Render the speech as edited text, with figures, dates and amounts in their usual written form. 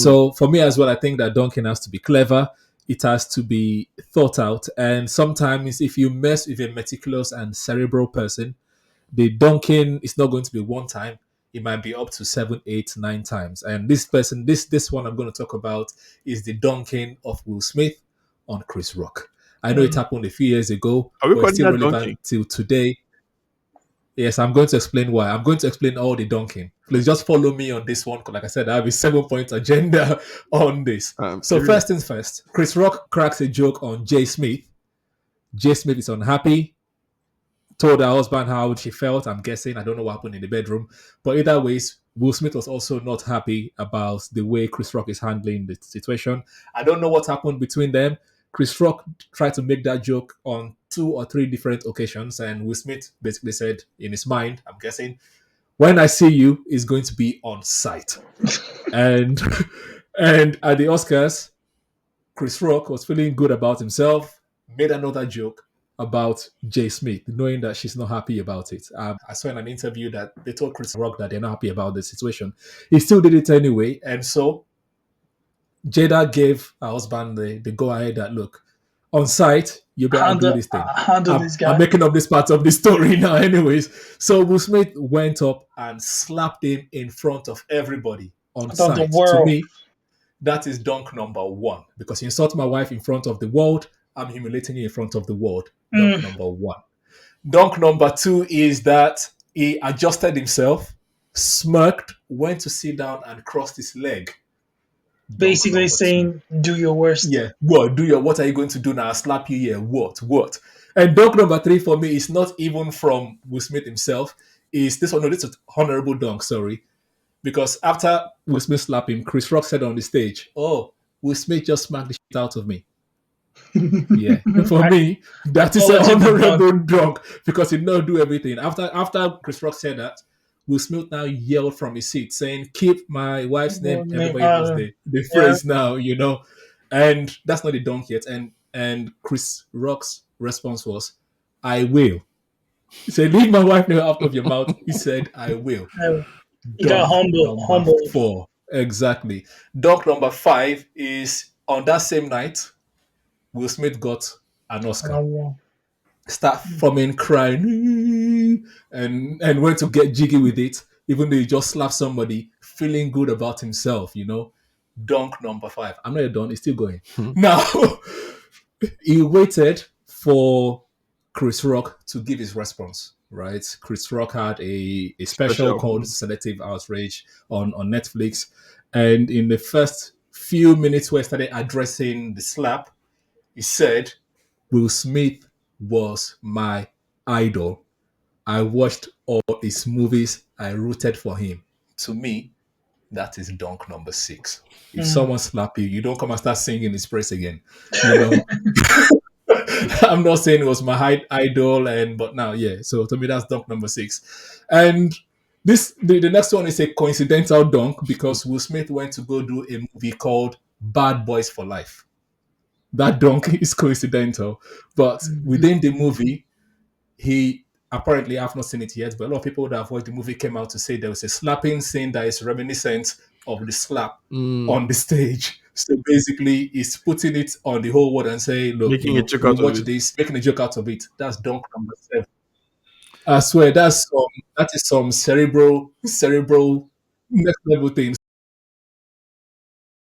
So for me as well, I think that Dunkin has to be clever. It has to be thought out. And sometimes if you mess with a meticulous and cerebral person, the Dunkin is not going to be one time. It might be up to 7, 8, 9 times. And this person, this one I'm going to talk about is the Dunkin of Will Smith on Chris Rock. I know it Mm. happened a few years ago, Are we but it's calling still that donkey? relevant till today. Yes, I'm going to explain why. I'm going to explain all the Dunkin. Please just follow me on this one. 'Cause like I said, I have a 7 point agenda on this. I'm So curious. first things first, Chris Rock cracks a joke on Jay Smith. Jay Smith is unhappy, told her husband how she felt. I'm guessing. I don't know what happened in the bedroom. But either ways, Will Smith was also not happy about the way Chris Rock is handling the situation. I don't know what happened between them. Chris Rock tried to make that joke on 2 or 3 different occasions, and Will Smith basically said in his mind, I'm guessing, when I see you, is going to be on site. And and at the Oscars, Chris Rock was feeling good about himself, made another joke about Jay Smith, knowing that she's not happy about it. I saw in an interview that they told Chris Rock that they're not happy about the situation. He still did it anyway. And so Jada gave her husband the go ahead that, look, on site, you better do this thing. Handle this I'm guy. making up this part of the story now, anyways. So Will Smith went up and slapped him in front of everybody on Out of the site. To world. me, that is dunk number one. Because you insult my wife in front of the world, I'm humiliating you in front of the world. Dunk Mm. number one. Dunk number two is that he adjusted himself, smirked, went to sit down, and crossed his leg. Dunk Basically number two. saying, do your worst. Yeah, what are you going to do now? I'll slap you here. What? And dunk number three for me is not even from Will Smith himself. Is this one? No, this is honorable dunk, sorry. Because after Will Smith slapped him, Chris Rock said on the stage, "Oh, Will Smith just smacked the shit out of me." Yeah. For me, that is an Acknowledging the dunk. honorable dunk because he did not do everything. After Chris Rock said that, Will Smith now yelled from his seat saying, "Keep my wife's name." Everybody knows the Yeah. phrase now, And that's not the dunk yet. And Chris Rock's response was, "I will." He said, "Leave my wife name out of your mouth." He said, "I will." He got Dunk number humbled. 4. Exactly. Dunk number 5 is on that same night, Will Smith got an Oscar. Start forming crying and went to get jiggy with it, even though he just slapped somebody, feeling good about himself. Dunk number 5. I'm not done, it's still going. Now, he waited for Chris Rock to give his response, right? Chris Rock had a special Special. called Selective Outrage on Netflix. And in the first few minutes where he started addressing the slap, he said, Will Smith was my idol. I watched all his movies. I rooted for him. To me, that is dunk number 6. If someone slap you, you don't come and start singing his praise again. I'm not saying it was my idol, but now, yeah. So to me, that's dunk number 6. And the next one is a coincidental dunk because Will Smith went to go do a movie called Bad Boys for Life. That dunk is coincidental, but within the movie, he apparently, I've not seen it yet, but a lot of people that have watched the movie came out to say there was a slapping scene that is reminiscent of the slap on the stage. So basically, he's putting it on the whole world and saying, "Look, Making a joke you out of watch it. this, making a joke out of it." That's dunk number 7. I swear, that is some cerebral next level things.